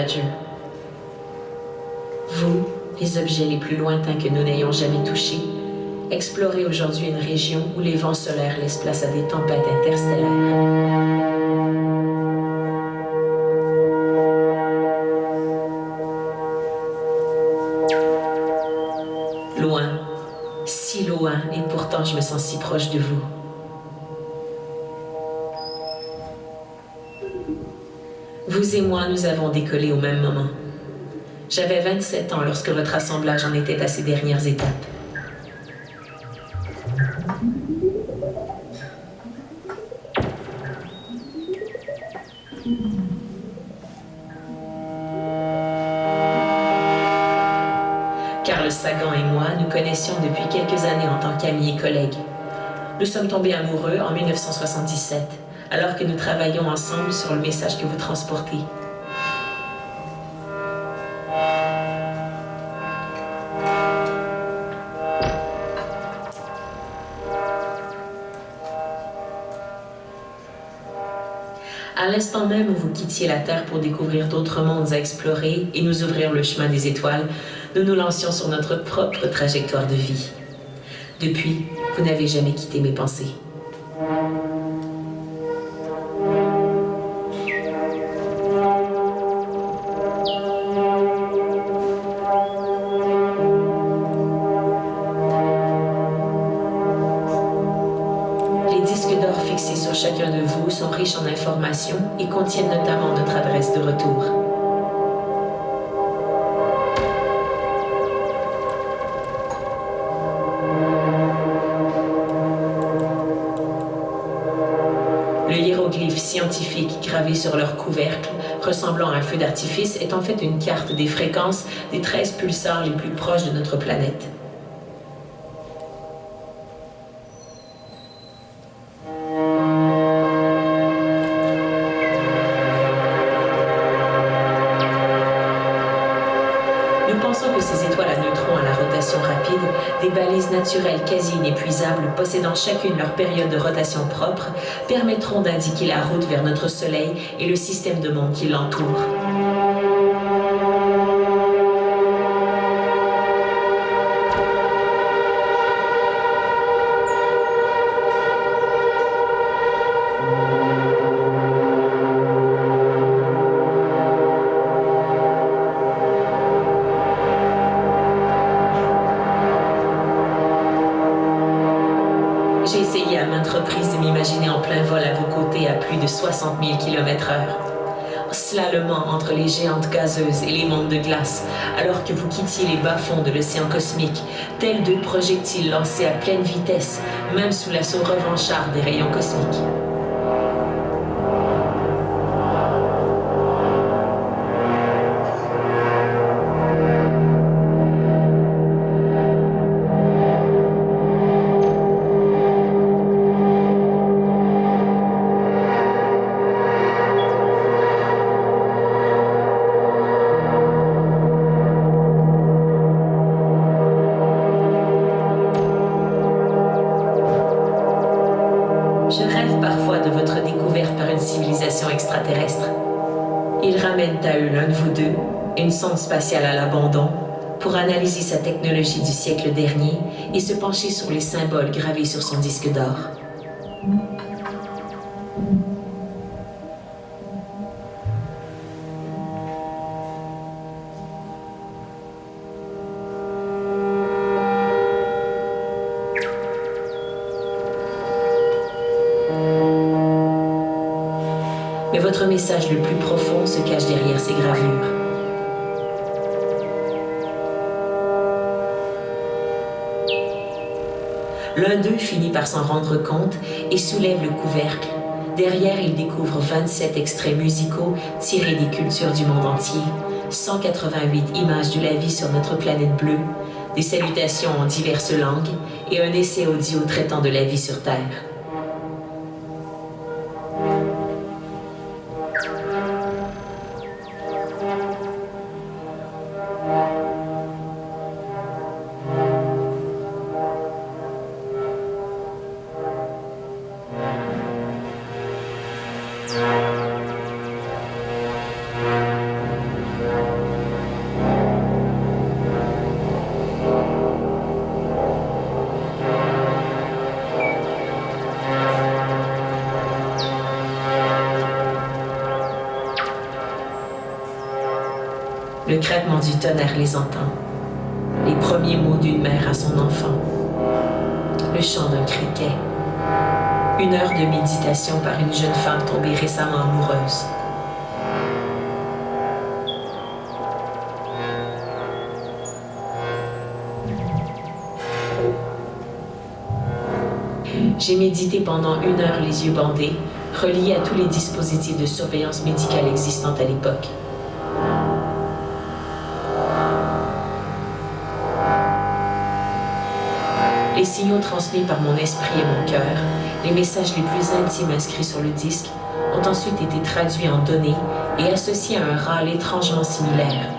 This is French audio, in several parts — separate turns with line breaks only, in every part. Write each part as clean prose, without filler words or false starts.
Voyager. Vous, les objets les plus lointains que nous n'ayons jamais touchés, explorez aujourd'hui une région où les vents solaires laissent place à des tempêtes interstellaires. Loin, si loin, et pourtant je me sens si proche de vous. Vous et moi, nous avons décollé au même moment. J'avais 27 ans lorsque votre assemblage en était à ses dernières étapes. Carl Sagan et moi nous connaissions depuis quelques années en tant qu'amis et collègues. Nous sommes tombés amoureux en 1977, alors que nous travaillions ensemble sur le message que vous transportez. À l'instant même où vous quittiez la Terre pour découvrir d'autres mondes à explorer et nous ouvrir le chemin des étoiles, nous nous lancions sur notre propre trajectoire de vie. Depuis, vous n'avez jamais quitté mes pensées. Les disques d'or fixés sur chacun de vous sont riches en informations et contiennent notamment notre adresse de retour. Le hiéroglyphe scientifique gravé sur leur couvercle, ressemblant à un feu d'artifice, est en fait une carte des fréquences des 13 pulsars les plus proches de notre planète. Nous pensons que ces étoiles à neutrons à la rotation rapide, des balises naturelles quasi inépuisables possédant chacune leur période de rotation propre, permettront d'indiquer la route vers notre Soleil et le système de monde qui l'entoure. J'ai essayé à maintes reprises de m'imaginer en plein vol à vos côtés à plus de 60 000 km/h, slalomant entre les géantes gazeuses et les mondes de glace, alors que vous quittiez les bas-fonds de l'océan cosmique, tels deux projectiles lancés à pleine vitesse, même sous l'assaut revanchard des rayons cosmiques. Je rêve parfois de votre découverte par une civilisation extraterrestre. Ils ramènent à eux l'un de vous deux, une sonde spatiale à l'abandon, pour analyser sa technologie du siècle dernier et se pencher sur les symboles gravés sur son disque d'or. Mais votre message le plus profond se cache derrière ces gravures. L'un d'eux finit par s'en rendre compte et soulève le couvercle. Derrière, il découvre 27 extraits musicaux tirés des cultures du monde entier, 188 images de la vie sur notre planète bleue, des salutations en diverses langues et un essai audio traitant de la vie sur Terre. Le craquement du tonnerre les entend. Les premiers mots d'une mère à son enfant. Le chant d'un criquet. 1 heure de méditation par une jeune femme tombée récemment amoureuse. J'ai médité pendant 1 heure les yeux bandés, relié à tous les dispositifs de surveillance médicale existants à l'époque. Les signaux transmis par mon esprit et mon cœur, les messages les plus intimes inscrits sur le disque, ont ensuite été traduits en données et associés à un râle étrangement similaire.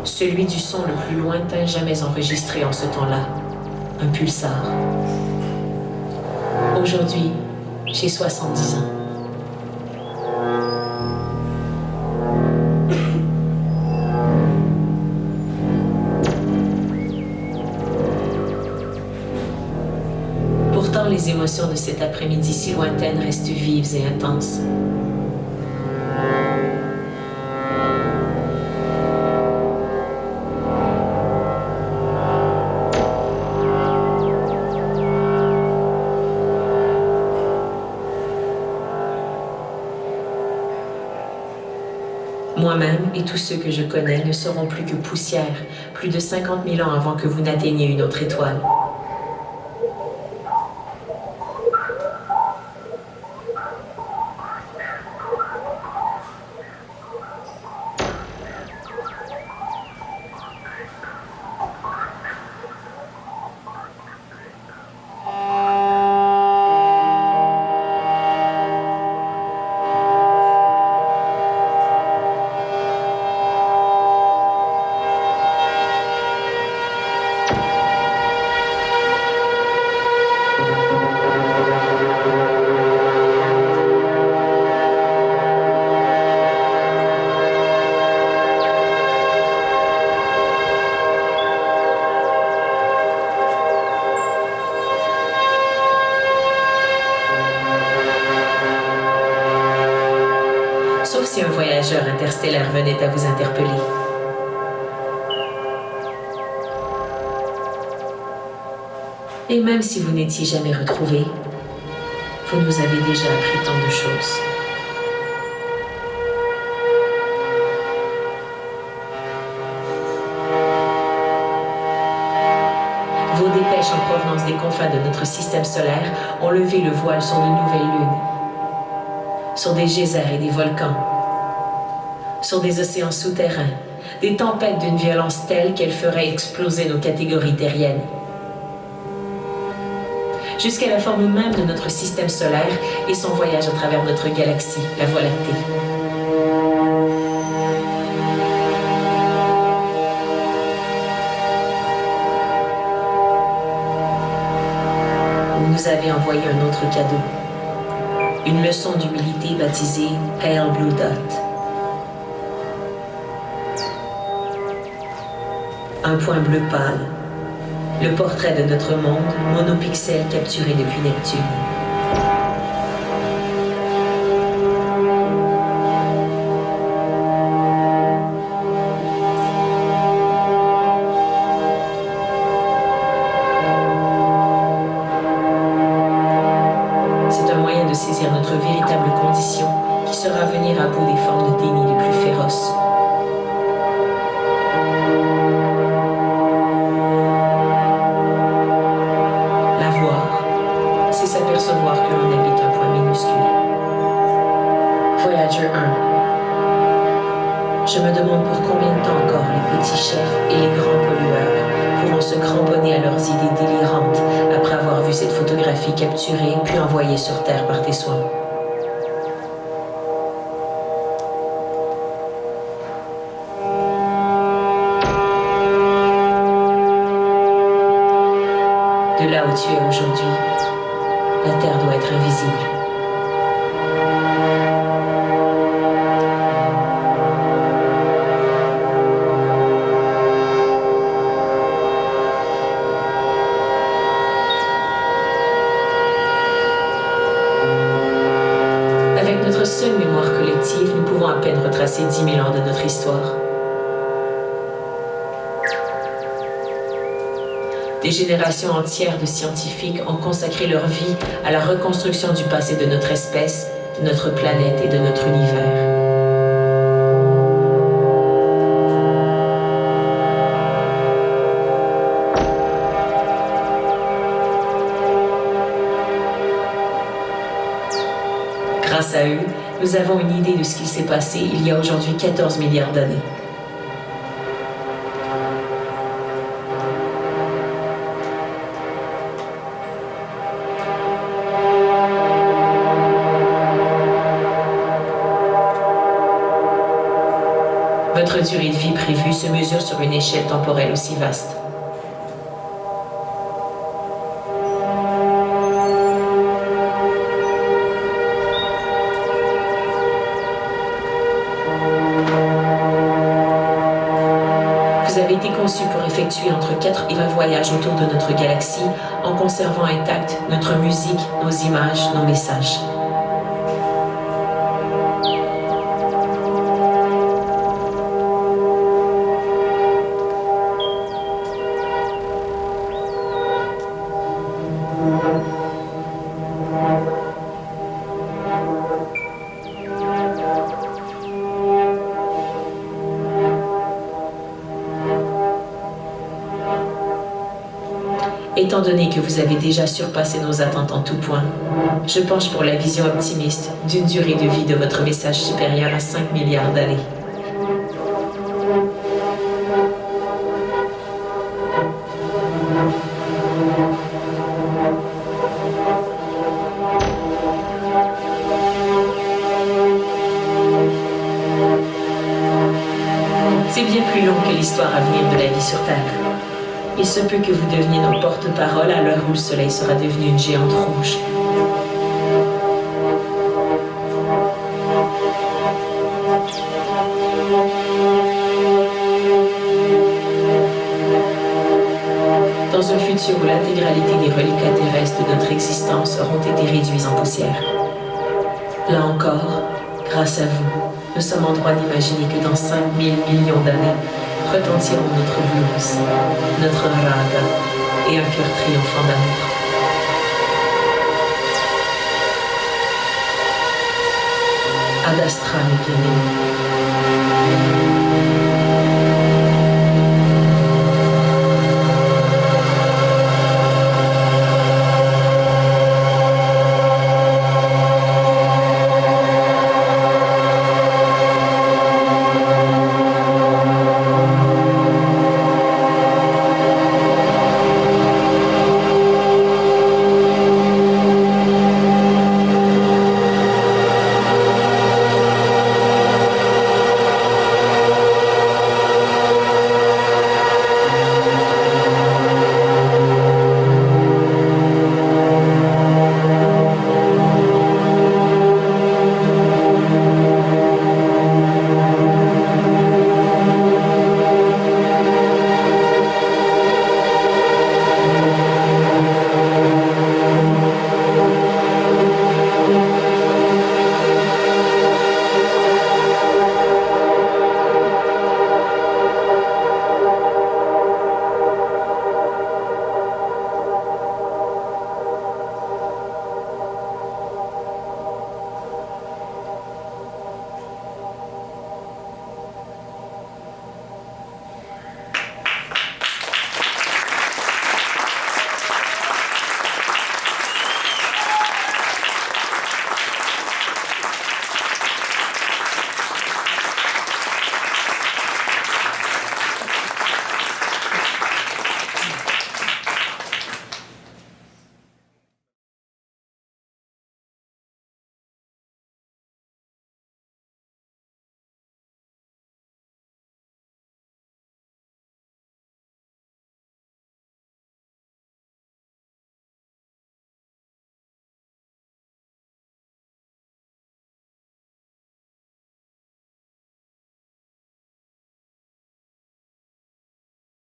Celui du son le plus lointain jamais enregistré en ce temps-là, un pulsar. Aujourd'hui, j'ai 70 ans. Pourtant, les émotions de cet après-midi si lointaine restent vives et intenses. Moi-même et tous ceux que je connais ne seront plus que poussière, plus de 50 000 ans avant que vous n'atteigniez une autre étoile. Sauf si un voyageur interstellaire venait à vous interpeller. Et même si vous n'étiez jamais retrouvés, vous nous avez déjà appris tant de choses. Vos dépêches en provenance des confins de notre système solaire ont levé le voile sur de nouvelles lunes, sur des geysers et des volcans, sur des océans souterrains, des tempêtes d'une violence telle qu'elles feraient exploser nos catégories terriennes. Jusqu'à la forme même de notre système solaire et son voyage à travers notre galaxie, la Voie lactée. Vous nous avez envoyé un autre cadeau. Une leçon d'humilité baptisée Pale Blue Dot. Un point bleu pâle. Le portrait de notre monde, monopixel capturé depuis Neptune. C'est un moyen de saisir notre véritable condition qui sera venir à bout des formes de déni les plus féroces. S'apercevoir que l'on habite un point minuscule. Voyager 1. Je me demande pour combien de temps encore les petits chefs et les grands pollueurs pourront se cramponner à leurs idées délirantes après avoir vu cette photographie capturée puis envoyée sur Terre par tes soins. De là où tu es aujourd'hui, la Terre doit être invisible. ces 10 000 ans de notre histoire. Des générations entières de scientifiques ont consacré leur vie à la reconstruction du passé de notre espèce, de notre planète et de notre univers. Grâce à eux, nous avons une idée de ce qui s'est passé il y a aujourd'hui 14 milliards d'années. Votre durée de vie prévue se mesure sur une échelle temporelle aussi vaste. Vous avez été conçu pour effectuer entre 4 et 20 voyages autour de notre galaxie en conservant intacte notre musique, nos images, nos messages. Étant donné que vous avez déjà surpassé nos attentes en tout point, je penche pour la vision optimiste d'une durée de vie de votre message supérieure à 5 milliards d'années. C'est bien plus long que l'histoire à venir de la vie sur Terre. Il se peut que vous deveniez nos porte-parole à l'heure où le soleil sera devenu une géante rouge. Dans un futur où l'intégralité des reliquats terrestres de notre existence auront été réduits en poussière. Là encore, grâce à vous, nous sommes en droit d'imaginer que dans 5 000 millions d'années, retentiront notre blues, notre raga et un cœur triomphant d'amour. Ad Astra, mes bien-aimés.